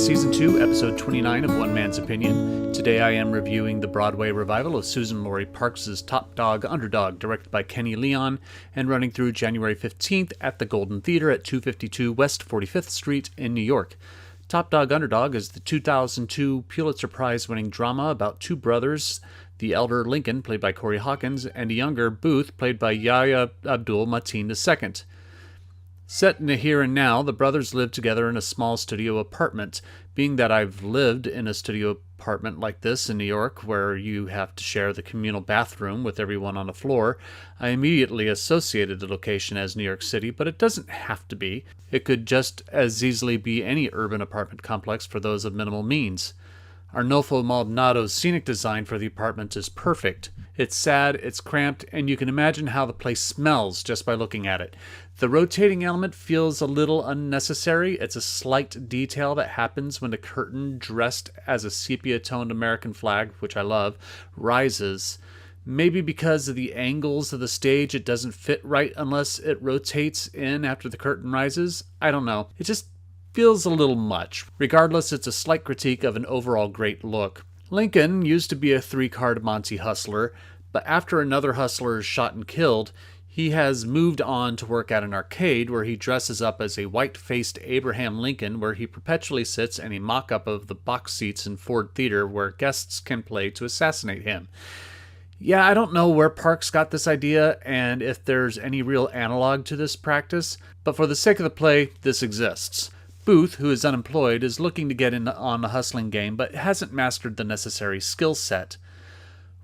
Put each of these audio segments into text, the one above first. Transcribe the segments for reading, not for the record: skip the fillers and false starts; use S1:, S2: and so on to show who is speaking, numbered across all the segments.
S1: Season 2, Episode 29 of One Man's Opinion. Today I am reviewing the Broadway revival of Suzan-Lori Parks' Topdog, Underdog, directed by Kenny Leon, and running through January 15th at the Golden Theater at 252 West 45th Street in New York. Topdog, Underdog is the 2002 Pulitzer Prize-winning drama about two brothers, the elder Lincoln, played by Corey Hawkins, and a younger Booth, played by Yaha Abdul-Mateen II. Set in the here and now, the brothers live together in a small studio apartment. Being that I've lived in a studio apartment like this in New York, where you have to share the communal bathroom with everyone on the floor, I immediately associated the location as New York City, but it doesn't have to be. It could just as easily be any urban apartment complex for those of minimal means. Arnulfo Maldonado's scenic design for the apartment is perfect. It's sad, it's cramped, and you can imagine how the place smells just by looking at it. The rotating element feels a little unnecessary. It's a slight detail that happens when the curtain, dressed as a sepia-toned American flag, which I love, rises. Maybe because of the angles of the stage, it doesn't fit right unless it rotates in after the curtain rises. I don't know. It just feels a little much. Regardless, it's a slight critique of an overall great look. Lincoln used to be a three-card Monte hustler, but after another hustler is shot and killed, he has moved on to work at an arcade where he dresses up as a white-faced Abraham Lincoln, where he perpetually sits in a mock-up of the box seats in Ford Theater where guests can play to assassinate him. Yeah, I don't know where Parks got this idea and if there's any real analog to this practice, but for the sake of the play, this exists. Booth, who is unemployed, is looking to get in on the hustling game, but hasn't mastered the necessary skill set.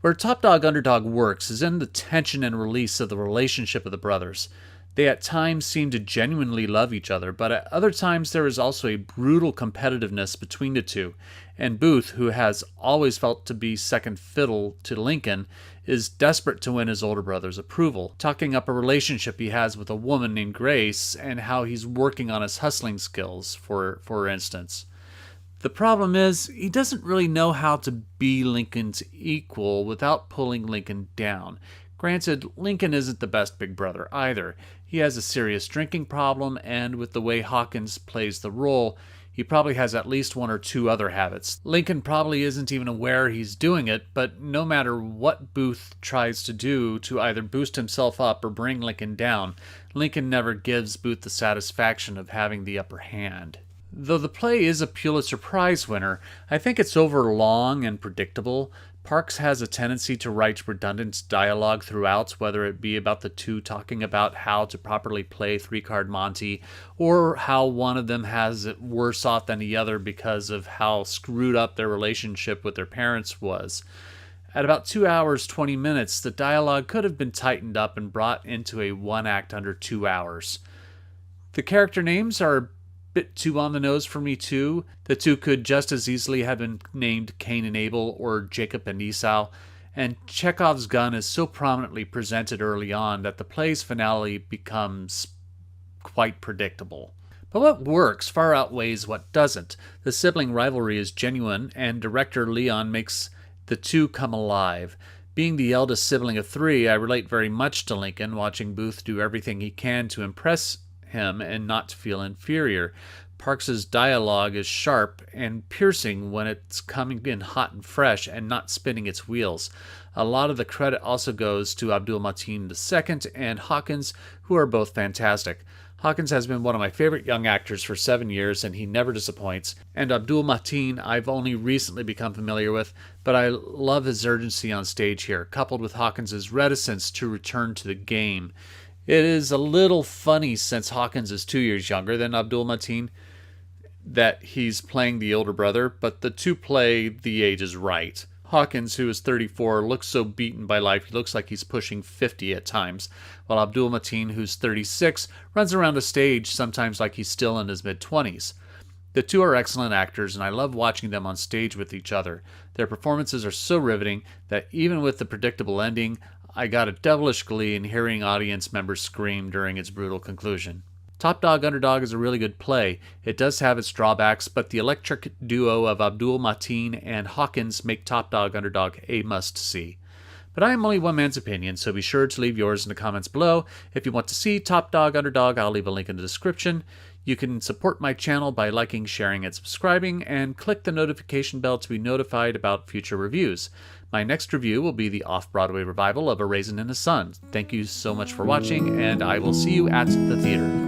S1: Where Topdog Underdog works is in the tension and release of the relationship of the brothers. They at times seem to genuinely love each other, but at other times there is also a brutal competitiveness between the two, and Booth, who has always felt to be second fiddle to Lincoln, is desperate to win his older brother's approval, talking up a relationship he has with a woman named Grace and how he's working on his hustling skills, for instance. The problem is, he doesn't really know how to be Lincoln's equal without pulling Lincoln down. Granted, Lincoln isn't the best big brother either. He has a serious drinking problem, and with the way Hawkins plays the role, he probably has at least one or two other habits. Lincoln probably isn't even aware he's doing it, but no matter what Booth tries to do to either boost himself up or bring Lincoln down, Lincoln never gives Booth the satisfaction of having the upper hand. Though the play is a Pulitzer Prize winner, I think it's overlong and predictable. Parks has a tendency to write redundant dialogue throughout, whether it be about the two talking about how to properly play three-card Monte, or how one of them has it worse off than the other because of how screwed up their relationship with their parents was. At about 2 hours, 20 minutes, the dialogue could have been tightened up and brought into a one act under 2 hours. The character names are a bit too on the nose for me too. The two could just as easily have been named Cain and Abel or Jacob and Esau, and Chekhov's gun is so prominently presented early on that the play's finale becomes quite predictable. But what works far outweighs what doesn't. The sibling rivalry is genuine, and director Leon makes the two come alive. Being the eldest sibling of three, I relate very much to Lincoln, watching Booth do everything he can to impress him and not to feel inferior. Parks's dialogue is sharp and piercing when it's coming in hot and fresh and not spinning its wheels. A lot of the credit also goes to Abdul-Mateen II and Hawkins, who are both fantastic. Hawkins has been one of my favorite young actors for 7 years, and he never disappoints. And Abdul-Mateen I've only recently become familiar with, but I love his urgency on stage here, coupled with Hawkins's reticence to return to the game. It is a little funny, since Hawkins is 2 years younger than Abdul-Mateen, that he's playing the older brother, but the two play the ages right. Hawkins, who is 34, looks so beaten by life he looks like he's pushing 50 at times, while Abdul-Mateen, who's 36, runs around a stage sometimes like he's still in his mid-20s. The two are excellent actors, and I love watching them on stage with each other. Their performances are so riveting that even with the predictable ending, I got a devilish glee in hearing audience members scream during its brutal conclusion. Topdog Underdog is a really good play. It does have its drawbacks, but the electric duo of Abdul-Mateen and Hawkins make Topdog Underdog a must-see. But I am only one man's opinion, so be sure to leave yours in the comments below. If you want to see Topdog Underdog, I'll leave a link in the description. You can support my channel by liking, sharing, and subscribing, and click the notification bell to be notified about future reviews. My next review will be the off-Broadway revival of A Raisin in the Sun. Thank you so much for watching, and I will see you at the theater.